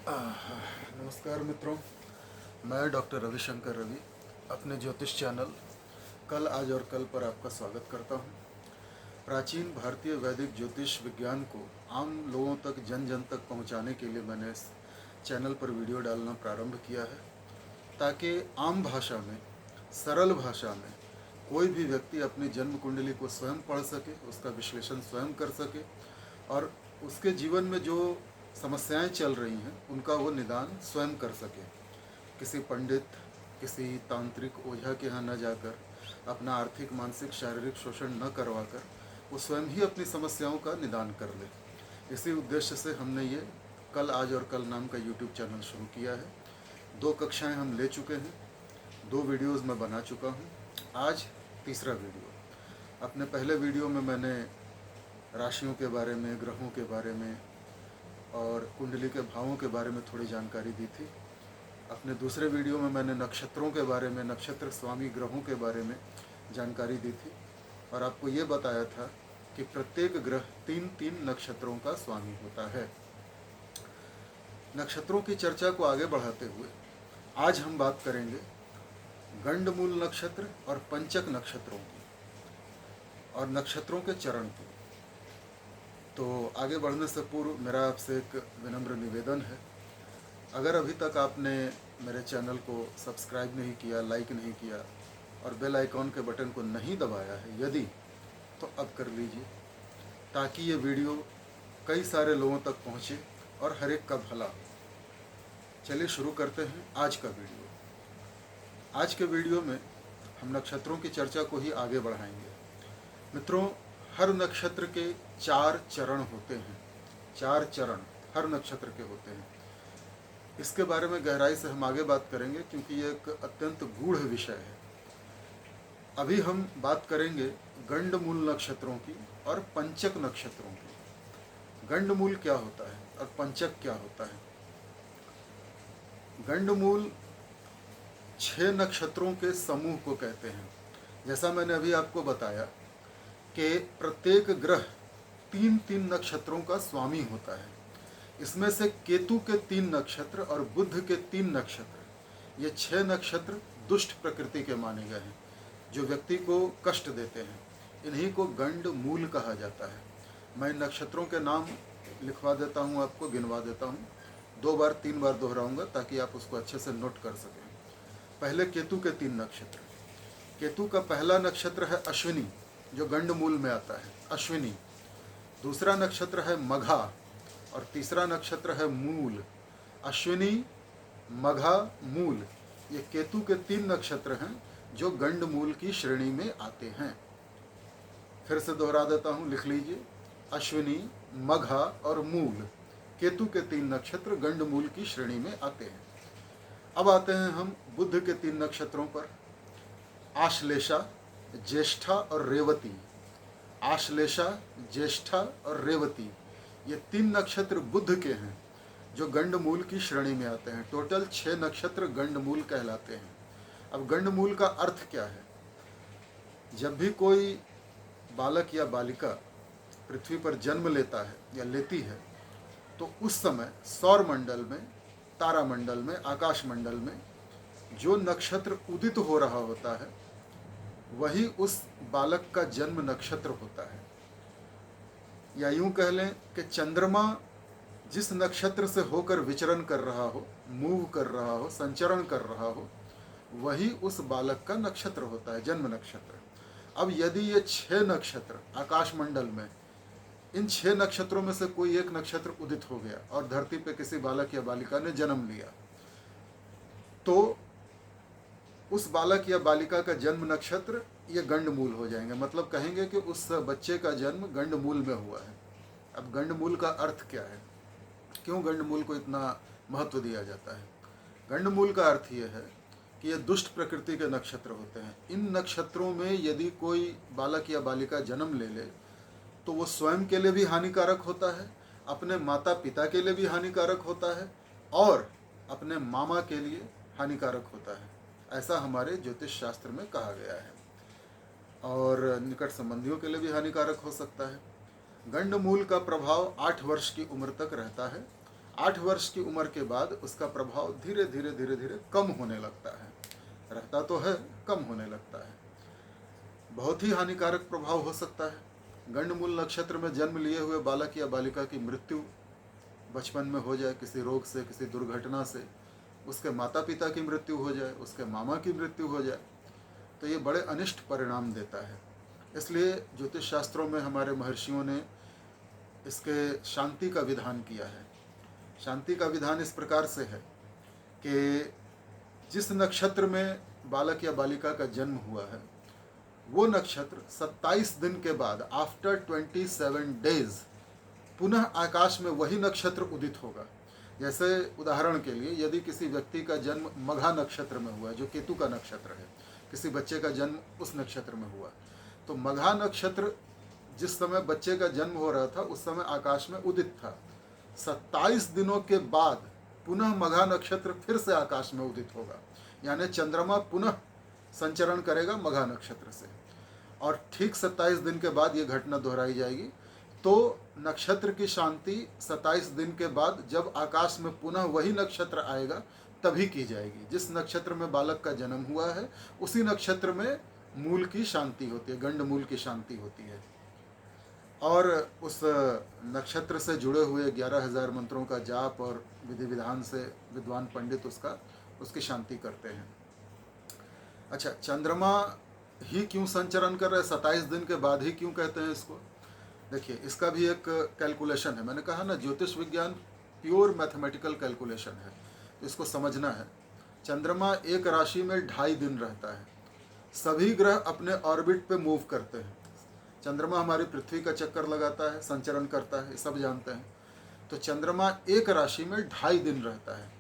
नमस्कार मित्रों, मैं डॉक्टर रविशंकर रवि अपने ज्योतिष चैनल कल आज और कल पर आपका स्वागत करता हूं। प्राचीन भारतीय वैदिक ज्योतिष विज्ञान को आम लोगों तक जन जन तक पहुंचाने के लिए मैंने इस चैनल पर वीडियो डालना प्रारंभ किया है, ताकि आम भाषा में, सरल भाषा में कोई भी व्यक्ति अपनी जन्म कुंडली को स्वयं पढ़ सके, उसका विश्लेषण स्वयं कर सके और उसके जीवन में जो समस्याएं चल रही हैं उनका वो निदान स्वयं कर सके। किसी पंडित, किसी तांत्रिक ओझा के यहाँ न जाकर, अपना आर्थिक, मानसिक, शारीरिक शोषण न करवाकर वो स्वयं ही अपनी समस्याओं का निदान कर ले। इसी उद्देश्य से हमने ये कल आज और कल नाम का यूट्यूब चैनल शुरू किया है। 2 कक्षाएं हम ले चुके हैं, 2 वीडियोज़ मैं बना चुका हूँ, आज तीसरा वीडियो। अपने पहले वीडियो में मैंने राशियों के बारे में, ग्रहों के बारे में और कुंडली के भावों के बारे में थोड़ी जानकारी दी थी। अपने दूसरे वीडियो में मैंने नक्षत्रों के बारे में, नक्षत्र स्वामी ग्रहों के बारे में जानकारी दी थी और आपको ये बताया था कि प्रत्येक ग्रह 3-3 नक्षत्रों का स्वामी होता है। नक्षत्रों की चर्चा को आगे बढ़ाते हुए आज हम बात करेंगे गंडमूल नक्षत्र और पंचक नक्षत्रों की और नक्षत्रों के चरण की। तो आगे बढ़ने से पूर्व मेरा आपसे एक विनम्र निवेदन है, अगर अभी तक आपने मेरे चैनल को सब्सक्राइब नहीं किया, लाइक नहीं किया और बेल आइकॉन के बटन को नहीं दबाया है यदि, तो अब कर लीजिए, ताकि ये वीडियो कई सारे लोगों तक पहुँचे और हर एक का भला हो। चलिए शुरू करते हैं आज का वीडियो। आज के वीडियो में हम नक्षत्रों की चर्चा को ही आगे बढ़ाएंगे। मित्रों, हर नक्षत्र के 4 चरण होते हैं, 4 चरण हर नक्षत्र के होते हैं। इसके बारे में गहराई से हम आगे बात करेंगे क्योंकि ये एक अत्यंत गूढ़ विषय है। अभी हम बात करेंगे गंडमूल नक्षत्रों की और पंचक नक्षत्रों की। गंडमूल क्या होता है और पंचक क्या होता है? गंडमूल 6 नक्षत्रों के समूह को कहते हैं। जैसा मैंने अभी आपको बताया कि प्रत्येक ग्रह 3-3 नक्षत्रों का स्वामी होता है। इसमें से केतु के 3 नक्षत्र और बुध के 3 नक्षत्र, ये 6 नक्षत्र दुष्ट प्रकृति के माने गए हैं, जो व्यक्ति को कष्ट देते हैं। इन्हीं को गंडमूल कहा जाता है। मैं नक्षत्रों के नाम लिखवा देता हूँ, आपको गिनवा देता हूँ, 2 बार 3 बार दोहराऊंगा ताकि आप उसको अच्छे से नोट कर सकें। पहले केतु के 3 नक्षत्र। केतु का पहला नक्षत्र है अश्विनी, जो गंडमूल में आता है, अश्विनी। दूसरा नक्षत्र है मघा और तीसरा नक्षत्र है मूल। अश्विनी, मघा, मूल, ये केतु के 3 नक्षत्र हैं जो गंडमूल की श्रेणी में आते हैं। फिर से दोहरा देता हूँ, लिख लीजिए, अश्विनी, मघा और मूल, केतु के 3 नक्षत्र गंडमूल की श्रेणी में आते हैं। अब आते हैं हम बुध के 3 नक्षत्रों पर, आश्लेषा, ज्येष्ठा और रेवती। आश्लेषा, ज्येष्ठा और रेवती, ये 3 नक्षत्र बुध के हैं जो गंडमूल की श्रेणी में आते हैं। टोटल 6 नक्षत्र गंडमूल कहलाते हैं। अब गंडमूल का अर्थ क्या है? जब भी कोई बालक या बालिका पृथ्वी पर जन्म लेता है या लेती है, तो उस समय सौर मंडल में, तारा मंडल में, आकाश मंडल में जो नक्षत्र उदित हो रहा होता है वही उस बालक का जन्म नक्षत्र होता है। या यूं कह लें कि चंद्रमा जिस नक्षत्र से होकर विचरण कर रहा हो, मूव कर रहा हो, संचरण कर रहा हो, वही उस बालक का नक्षत्र होता है, जन्म नक्षत्र। अब यदि ये 6 नक्षत्र आकाशमंडल में, इन 6 नक्षत्रों में से कोई एक नक्षत्र उदित हो गया और धरती पे किसी बालक या बालिका ने जन्म लिया, तो उस बालक या बालिका का जन्म नक्षत्र ये गंडमूल हो जाएंगे। मतलब कहेंगे कि उस बच्चे का जन्म गंडमूल में हुआ है। अब गंडमूल का अर्थ क्या है? क्यों गंडमूल को इतना महत्व दिया जाता है? गंडमूल का अर्थ ये है कि ये दुष्ट प्रकृति के नक्षत्र होते हैं। इन नक्षत्रों में यदि कोई बालक या बालिका जन्म ले ले तो वो स्वयं के लिए भी हानिकारक होता है, अपने माता पिता के लिए भी हानिकारक होता है और अपने मामा के लिए हानिकारक होता है। ऐसा हमारे ज्योतिष शास्त्र में कहा गया है। और निकट संबंधियों के लिए भी हानिकारक हो सकता है। गंडमूल का प्रभाव 8 वर्ष की उम्र तक रहता है 8 वर्ष की उम्र के बाद उसका प्रभाव धीरे धीरे धीरे धीरे कम होने लगता है। रहता तो है, कम होने लगता है। बहुत ही हानिकारक प्रभाव हो सकता है। गंडमूल नक्षत्र में जन्म लिए हुए बालक या बालिका की मृत्यु बचपन में हो जाए, किसी रोग से, किसी दुर्घटना से, उसके माता पिता की मृत्यु हो जाए, उसके मामा की मृत्यु हो जाए, तो ये बड़े अनिष्ट परिणाम देता है। इसलिए ज्योतिष शास्त्रों में हमारे महर्षियों ने इसके शांति का विधान किया है। शांति का विधान इस प्रकार से है कि जिस नक्षत्र में बालक या बालिका का जन्म हुआ है, वो नक्षत्र 27 दिन के बाद, आफ्टर 27 डेज, पुनः आकाश में वही नक्षत्र उदित होगा। जैसे उदाहरण के लिए, यदि किसी व्यक्ति का जन्म मघा नक्षत्र में हुआ, जो केतु का नक्षत्र है, किसी बच्चे का जन्म उस नक्षत्र में हुआ, तो मघा नक्षत्र जिस समय बच्चे का जन्म हो रहा था उस समय आकाश में उदित था। 27 दिनों के बाद पुनः मघा नक्षत्र फिर से आकाश में उदित होगा, यानी चंद्रमा पुनः संचरण करेगा मघा नक्षत्र से, और ठीक 27 दिन के बाद ये घटना दोहराई जाएगी। तो नक्षत्र की शांति 27 दिन के बाद जब आकाश में पुनः वही नक्षत्र आएगा तभी की जाएगी। जिस नक्षत्र में बालक का जन्म हुआ है उसी नक्षत्र में मूल की शांति होती है, गंड मूल की शांति होती है। और उस नक्षत्र से जुड़े हुए 11,000 मंत्रों का जाप और विधि विधान से विद्वान पंडित उसकी शांति करते हैं। अच्छा, चंद्रमा ही क्यों संचरण कर रहे हैं, 27 दिन के बाद ही क्यों कहते हैं इसको? देखिए, इसका भी एक कैलकुलेशन है। मैंने कहा ना, ज्योतिष विज्ञान प्योर मैथमेटिकल कैलकुलेशन है, तो इसको समझना है। चंद्रमा एक राशि में 2.5 दिन रहता है। सभी ग्रह अपने ऑर्बिट पे मूव करते हैं। चंद्रमा हमारी पृथ्वी का चक्कर लगाता है, संचरण करता है, ये सब जानते हैं। तो चंद्रमा एक राशि में 2.5 दिन रहता है।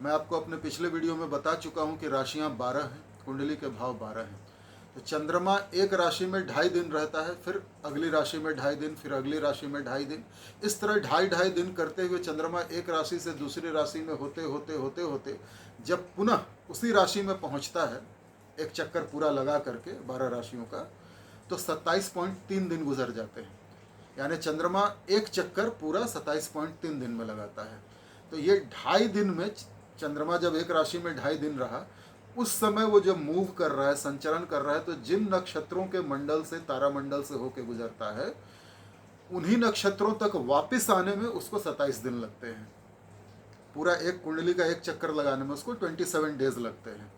मैं आपको अपने पिछले वीडियो में बता चुका हूँ कि राशियाँ 12 हैं, कुंडली के भाव 12 हैं। तो चंद्रमा एक राशि में 2.5 दिन रहता है, फिर अगली राशि में 2.5 दिन, फिर अगली राशि में 2.5 दिन। इस तरह 2.5 दिन करते हुए चंद्रमा एक राशि से दूसरी राशि में होते होते होते होते जब पुनः उसी राशि में पहुंचता है, एक चक्कर पूरा लगा करके 12 राशियों का, तो 27.3 दिन गुजर जाते हैं। यानी चंद्रमा एक चक्कर पूरा 27.3 दिन में लगाता है। तो ये 2.5 दिन में चंद्रमा जब एक राशि में 2.5 दिन रहा, उस समय वो जब मूव कर रहा है, संचरण कर रहा है, तो जिन नक्षत्रों के मंडल से, तारामंडल से होके गुजरता है, उन्हीं नक्षत्रों तक वापस आने में उसको 27 दिन लगते हैं। पूरा एक कुंडली का एक चक्कर लगाने में उसको 27 डेज लगते हैं।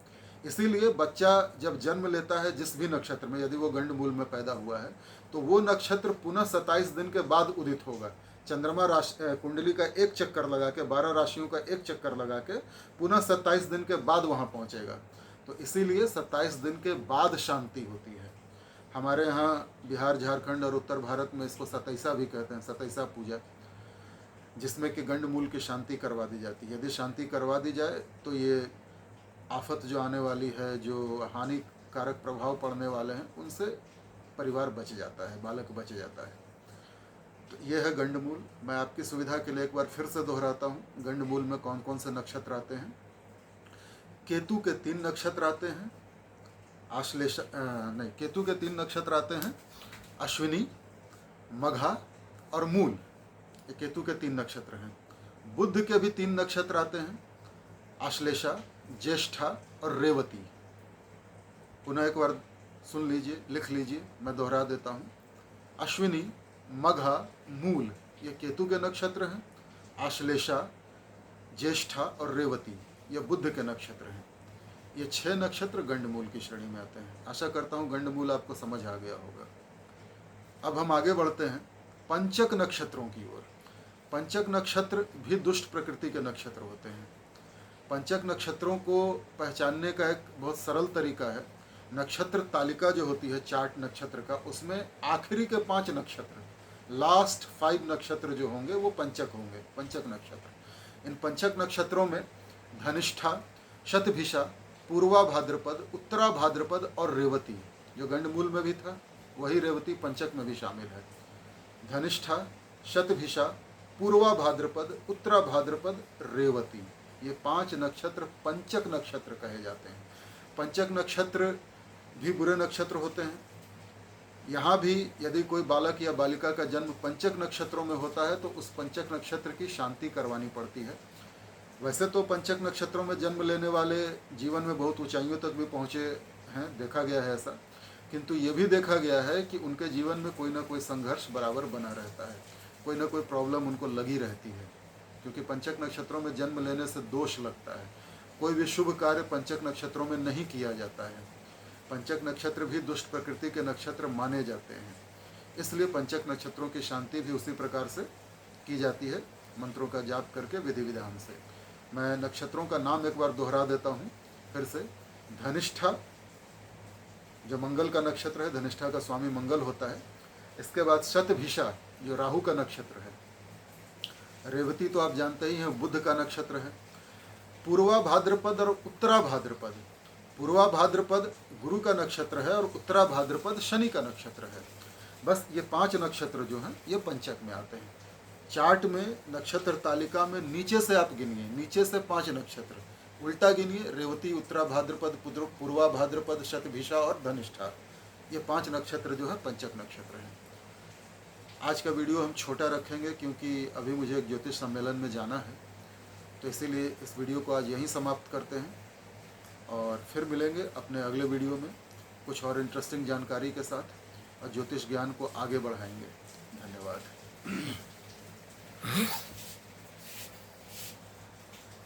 इसीलिए बच्चा जब जन्म लेता है जिस भी नक्षत्र में, यदि वो गंड मूल में पैदा हुआ है, तो वो नक्षत्र पुनः 27 दिन के बाद उदित होगा। चंद्रमा राशि कुंडली का एक चक्कर लगा के, 12 राशियों का एक चक्कर लगा के पुनः 27 दिन के बाद वहाँ पहुँचेगा। तो इसीलिए 27 दिन के बाद शांति होती है। हमारे यहाँ बिहार, झारखंड और उत्तर भारत में इसको सतैसा भी कहते हैं, सतैसा पूजा, जिसमें कि गंड मूल की शांति करवा दी जाती है। यदि शांति करवा दी जाए तो ये आफत जो आने वाली है, जो हानिकारक प्रभाव पड़ने वाले हैं, उनसे परिवार बच जाता है, बालक बच जाता है। तो ये है गंडमूल। मैं आपकी सुविधा के लिए एक बार फिर से दोहराता हूँ, गंडमूल में कौन कौन से नक्षत्र आते हैं। केतु के 3 नक्षत्र आते हैं, केतु के 3 नक्षत्र आते हैं, अश्विनी, मघा और मूल। ये केतु के 3 नक्षत्र हैं। बुध के भी 3 नक्षत्र आते हैं, आश्लेषा, ज्येष्ठा और रेवती। पुनः एक बार सुन लीजिए, लिख लीजिए, मैं दोहरा देता हूँ। अश्विनी, मघा, मूल ये केतु के नक्षत्र हैं। आश्लेषा, ज्येष्ठा और रेवती ये बुध के नक्षत्र हैं। ये 6 नक्षत्र गंडमूल की श्रेणी में आते हैं। आशा करता हूँ गंडमूल आपको समझ आ गया होगा। अब हम आगे बढ़ते हैं पंचक नक्षत्रों की ओर। पंचक नक्षत्र भी दुष्ट प्रकृति के नक्षत्र होते हैं। पंचक नक्षत्रों को पहचानने का एक बहुत सरल तरीका है। नक्षत्र तालिका जो होती है चार्ट नक्षत्र का, उसमें आखिरी के 5 नक्षत्र, लास्ट 5 नक्षत्र जो होंगे वो पंचक होंगे, पंचक नक्षत्र। इन पंचक नक्षत्रों में धनिष्ठा, शतभिषा, पूर्वा भाद्रपद, उत्तरा भाद्रपद और रेवती, जो गंडमूल में भी था वही रेवती पंचक में भी शामिल है। धनिष्ठा, शतभिषा, पूर्वा भाद्रपद, उत्तरा भाद्रपद, रेवती, ये 5 नक्षत्र पंचक नक्षत्र कहे जाते हैं। पंचक नक्षत्र भी बुरे नक्षत्र होते हैं। यहाँ भी यदि कोई बालक या बालिका का जन्म पंचक नक्षत्रों में होता है तो उस पंचक नक्षत्र की शांति करवानी पड़ती है। वैसे तो पंचक नक्षत्रों में जन्म लेने वाले जीवन में बहुत ऊंचाइयों तक भी पहुँचे हैं, देखा गया है ऐसा, किंतु ये भी देखा गया है कि उनके जीवन में कोई ना कोई संघर्ष बराबर बना रहता है, कोई ना कोई प्रॉब्लम उनको लगी रहती है, क्योंकि पंचक नक्षत्रों में जन्म लेने से दोष लगता है। कोई भी शुभ कार्य पंचक नक्षत्रों में नहीं किया जाता है। पंचक नक्षत्र भी दुष्ट प्रकृति के नक्षत्र माने जाते हैं, इसलिए पंचक नक्षत्रों की शांति भी उसी प्रकार से की जाती है, मंत्रों का जाप करके विधि विधान से। मैं नक्षत्रों का नाम एक बार दोहरा देता हूँ फिर से। धनिष्ठा जो मंगल का नक्षत्र है, धनिष्ठा का स्वामी मंगल होता है। इसके बाद शतभिषा जो राहु का नक्षत्र है। रेवती तो आप जानते ही हैं, बुध का नक्षत्र है। पूर्वा भाद्रपद और उत्तरा भाद्रपद, पूर्वा भाद्रपद गुरु का नक्षत्र है और उत्तरा भाद्रपद शनि का नक्षत्र है। बस ये 5 नक्षत्र जो हैं ये पंचक में आते हैं। चार्ट में नक्षत्र तालिका में नीचे से आप गिनिए, नीचे से 5 नक्षत्र उल्टा गिनिए, रेवती, उत्तरा भाद्रपद, पूर्वा भाद्रपद, शतभिषा और धनिष्ठा, ये 5 नक्षत्र जो है पंचक नक्षत्र हैं। आज का वीडियो हम छोटा रखेंगे क्योंकि अभी मुझे एक ज्योतिष सम्मेलन में जाना है, तो इसीलिए इस वीडियो को आज यहीं समाप्त करते हैं और फिर मिलेंगे अपने अगले वीडियो में कुछ और इंटरेस्टिंग जानकारी के साथ और ज्योतिष ज्ञान को आगे बढ़ाएंगे। धन्यवाद।